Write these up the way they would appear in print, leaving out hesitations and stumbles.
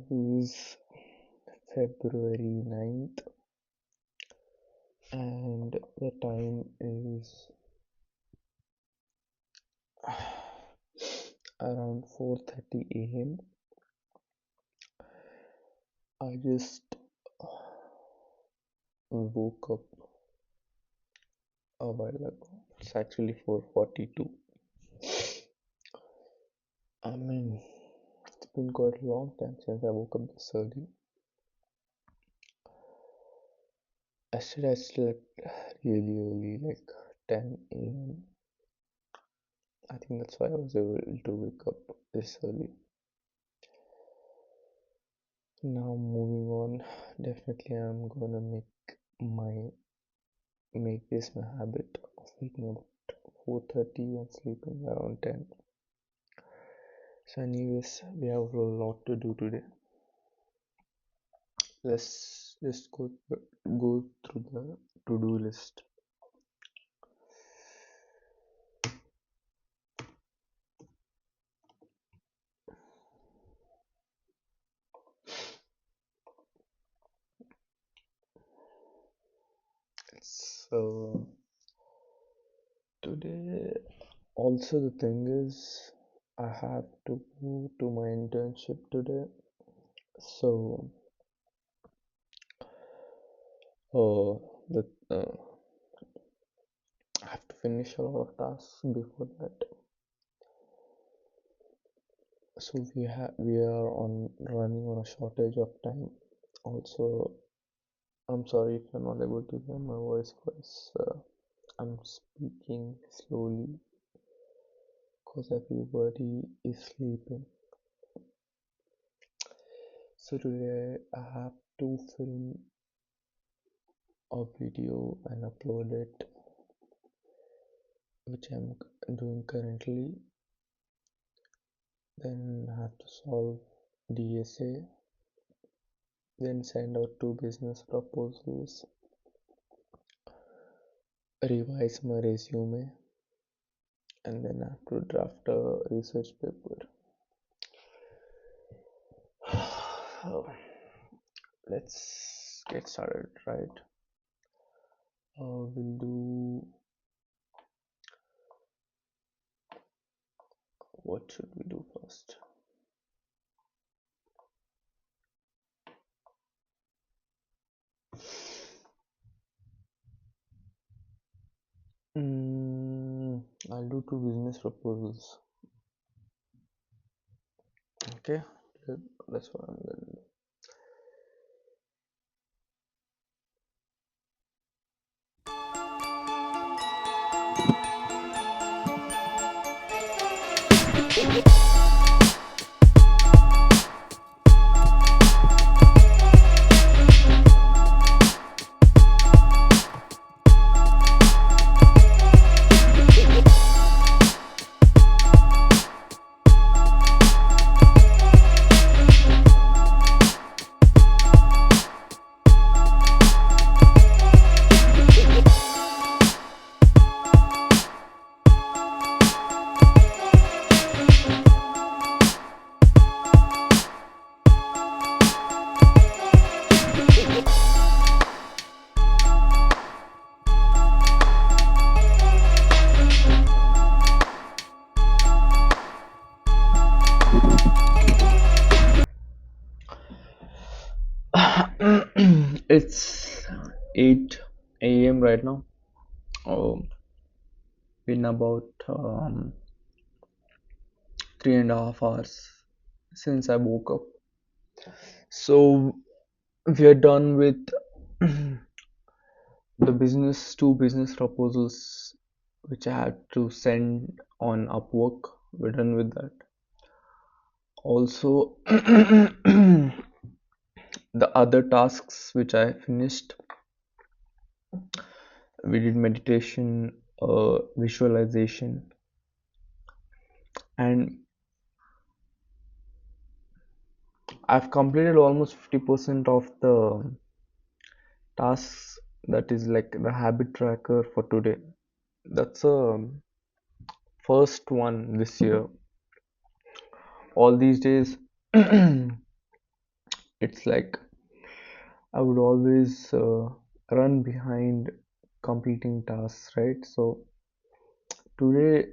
is February 9th, and the time is around 4:30 a.m. I just woke up a while ago. It's actually 4:42. I mean, it's been quite a long time since I woke up this early. Yesterday I slept really early, like 10 a.m. I think that's why I was able to wake up this early. Now moving on, definitely I'm gonna make this my habit of waking up at 4:30 and sleeping around 10. So anyways, we have a lot to do today. Let's just go through the to-do list. So today, also the thing is, I have to go to my internship today. So uh, the I have to finish a lot of tasks before that. So we are on running on a shortage of time. Also, I'm sorry if you're not able to hear my voice because I'm speaking slowly because everybody is sleeping. So today I have to film a video and upload it, which I'm doing currently. Then I have to solve DSA, then send out 2 business proposals, revise my resume, and then I have to draft a research paper. So let's get started, right? We'll do, what should we do first? I'll do 2 business proposals. Okay, that's what I'm gonna do. It's 8 a.m. right now. Been about 3.5 hours since I woke up. So we are done with the 2 business proposals which I had to send on Upwork. We're done with that. Also, the other tasks which I finished, we did meditation, visualization, and I've completed almost 50% of the tasks, that is like the habit tracker for today. That's a first one this year. All these days It's like I would always run behind completing tasks, right? So today,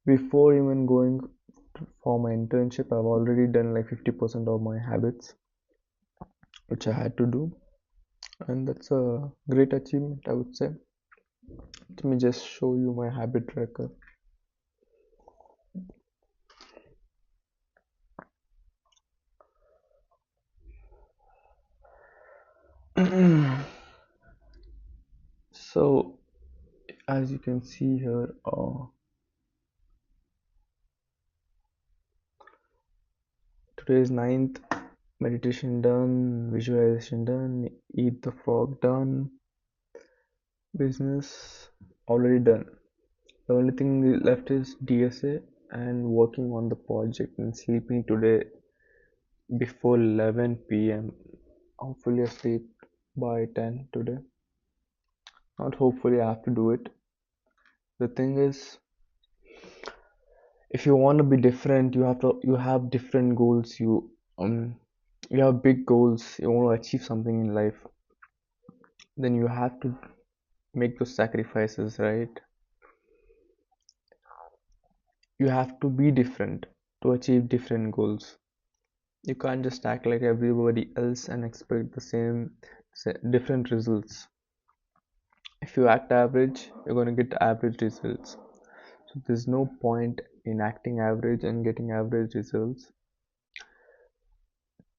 before even going for my internship, I've already done like 50% of my habits, which I had to do, and that's a great achievement, I would say. Let me just show you my habit tracker. So, as you can see here, today is 9th, meditation done, visualization done, eat the frog done, business already done. The only thing left is DSA and working on the project and sleeping today before 11 p.m. Hopefully, I sleep by 10 today. Not hopefully, I have to do it. The thing is, if you want to be different, you have different goals. You have big goals. You want to achieve something in life, then you have to make those sacrifices, right? You have to be different to achieve different goals. You can't just act like everybody else and expect the same different results. If you act average, you're going to get average results. So there's no point in acting average and getting average results.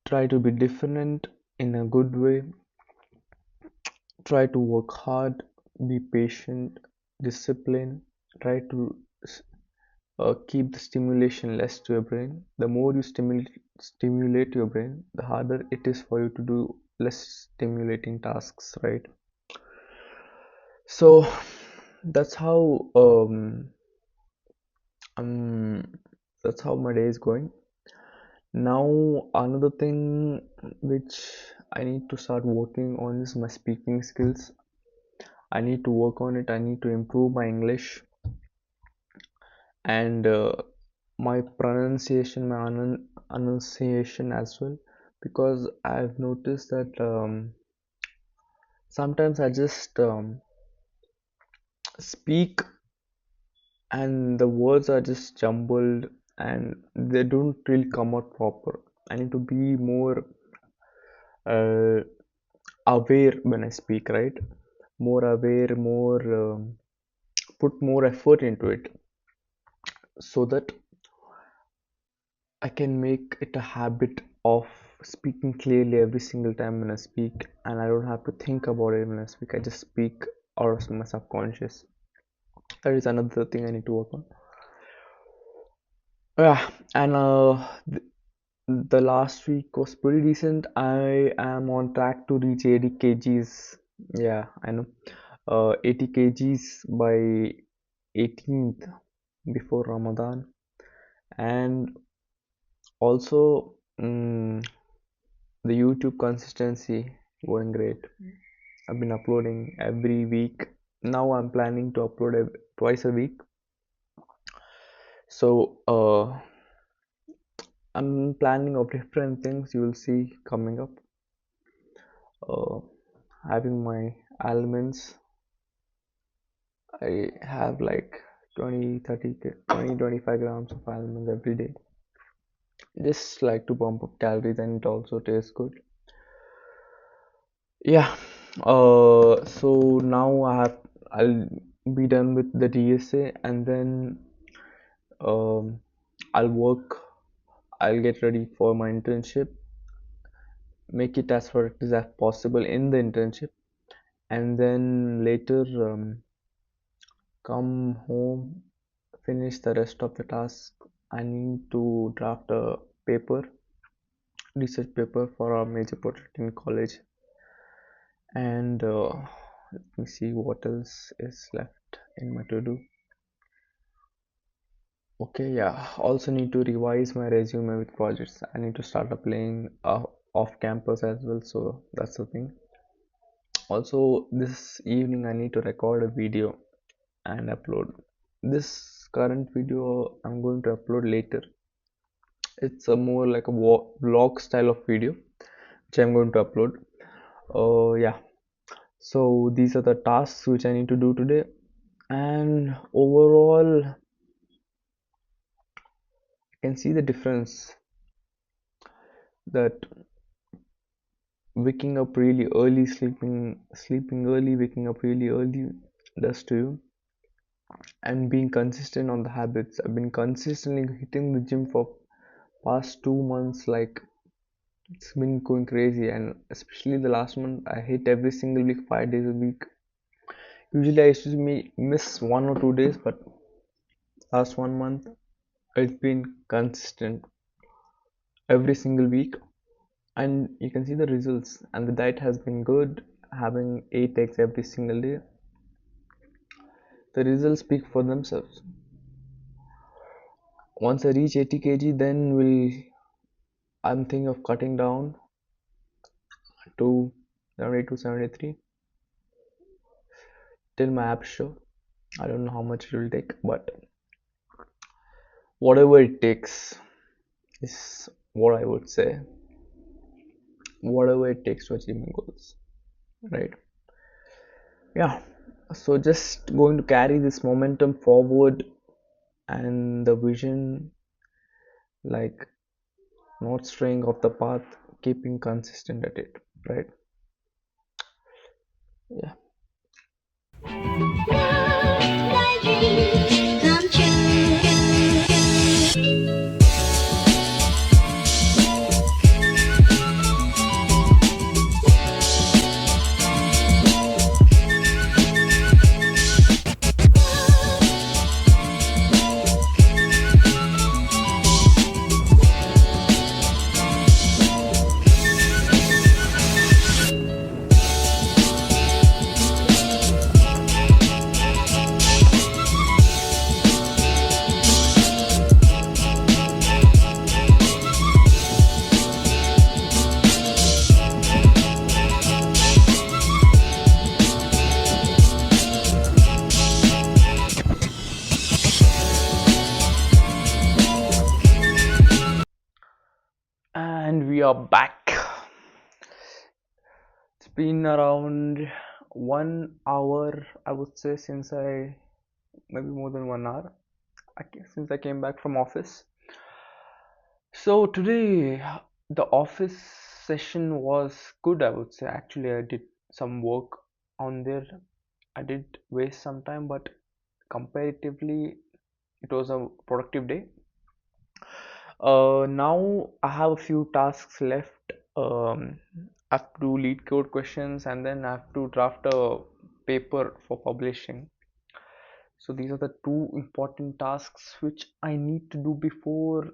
Try to be different in a good way. Try to work hard, be patient, discipline. Try to keep the stimulation less to your brain. The more you stimulate your brain, the harder it is for you to do less stimulating tasks, right? So that's how um that's how my day is going. Now another thing which I need to start working on is my speaking skills. I need to work on it. I need to improve my English and my pronunciation, my enunciation as well, because I've noticed that sometimes I just speak and the words are just jumbled and they don't really come out proper. I need to be more uh, aware when I speak, right? More aware, more put more effort into it so that I can make it a habit of speaking clearly every single time when I speak, and I don't have to think about it when I speak. I just speak out of my subconscious. That is another thing I need to work on. Yeah, and the last week was pretty decent. I am on track to reach 80 kgs. Yeah, I know. 80 kgs by 18th before Ramadan, and also the YouTube consistency going great. I've been uploading every week. Now I'm planning to upload twice a week. So I'm planning of different things you will see coming up. Uh, Having my almonds. I have like 20, 30, 20, 25 grams of almonds every day. Just like to pump up calories and it also tastes good. Yeah. So now I'll be done with the DSA and then um, I'll work. I'll get ready for my internship. Make it as productive as possible in the internship, and then later come home, finish the rest of the task. I need to draft a paper, research paper for our major project in college, and let me see what else is left in my to do. Okay, yeah. Also need to revise my resume with projects. I need to start applying off campus as well. So that's the thing. Also, this evening I need to record a video and upload. This current video I'm going to upload later. It's a more like a vlog style of video which I'm going to upload. Yeah. So these are the tasks which I need to do today, and overall, I can see the difference that waking up really early, sleeping early, waking up really early does to you, and being consistent on the habits. I've been consistently hitting the gym for past 2 months, like it's been going crazy, and especially the last month, I hit every single week, 5 days a week. Usually, I used to miss 1 or 2 days, but last 1 month, it's been consistent every single week, and you can see the results. And the diet has been good, having 8 eggs every single day. The results speak for themselves. Once I reach 80 kg, then I'm thinking of cutting down to 72, 73 till my abs show. I don't know how much it will take, but whatever it takes is what I would say. Whatever it takes to achieve my goals, right? Yeah. So just going to carry this momentum forward, and the vision, like not straying off the path, keeping consistent at it, right? Yeah. And we are back. It's been around 1 hour, I would say, since maybe more than 1 hour, since I came back from office. So today, the office session was good, I would say. Actually, I did some work on there. I did waste some time, but comparatively, it was a productive day. Now I have a few tasks left. I have to do lead code questions, and then I have to draft a paper for publishing. So these are the two important tasks which I need to do before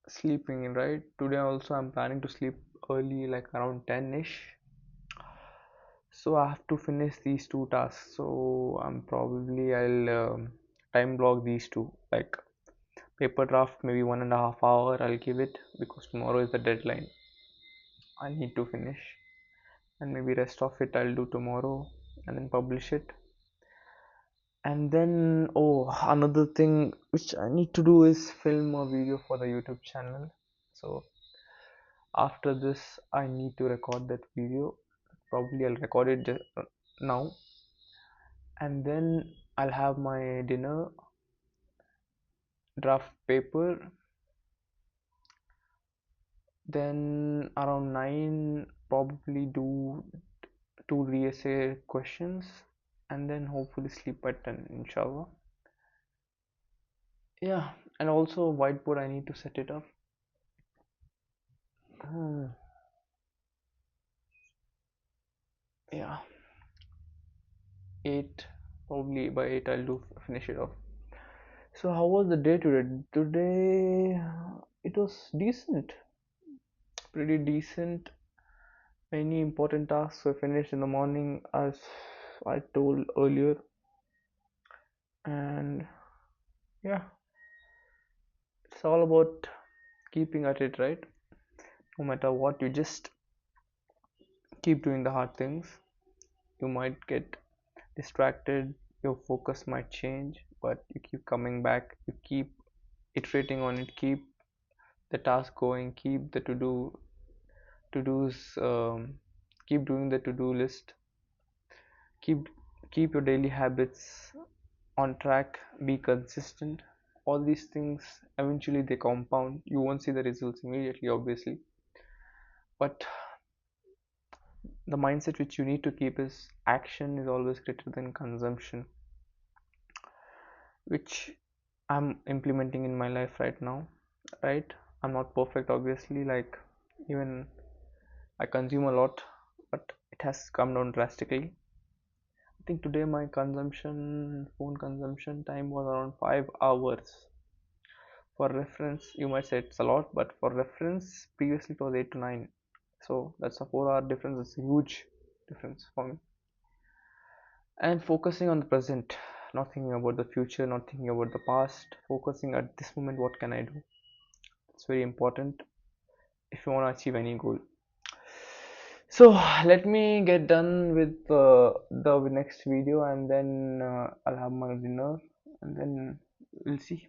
sleeping, right? Today also I'm planning to sleep early, like around 10ish. So I have to finish these two tasks. So I'll time block these two, like paper draft, maybe 1.5 hour I'll give it, because tomorrow is the deadline. I need to finish, and maybe rest of it I'll do tomorrow and then publish it. And then, oh, another thing which I need to do is film a video for the YouTube channel. So after this I need to record that video. Probably I'll record it now, and then I'll have my dinner, draft paper, then around 9 probably do two re-essay questions, and then hopefully sleep at 10, inshallah. Yeah, and also whiteboard I need to set it up. Hmm. Yeah, 8, probably by 8 I'll do finish it off. So how was the day today? Today it was decent, pretty decent. Many important tasks were finished in the morning, as I told earlier, and yeah, it's all about keeping at it, right? No matter what, you just keep doing the hard things. You might get distracted, your focus might change, but you keep coming back, you keep iterating on it, keep the task going, keep the to-dos, keep doing the to-do list, keep keep your daily habits on track, be consistent. All these things eventually they compound. You won't see the results immediately, obviously, but the mindset which you need to keep is action is always greater than consumption, which I'm implementing in my life right now. Right, I'm not perfect, obviously, like, even I consume a lot, but it has come down drastically. I think today my phone consumption time was around 5 hours. For reference, you might say it's a lot, but for reference, previously it was 8 to 9. So that's a 4-hour difference. It's a huge difference for me. And focusing on the present, not thinking about the future, not thinking about the past, focusing at this moment, what can I do? It's very important if you want to achieve any goal. So let me get done with the next video, and then I'll have my dinner, and then we'll see.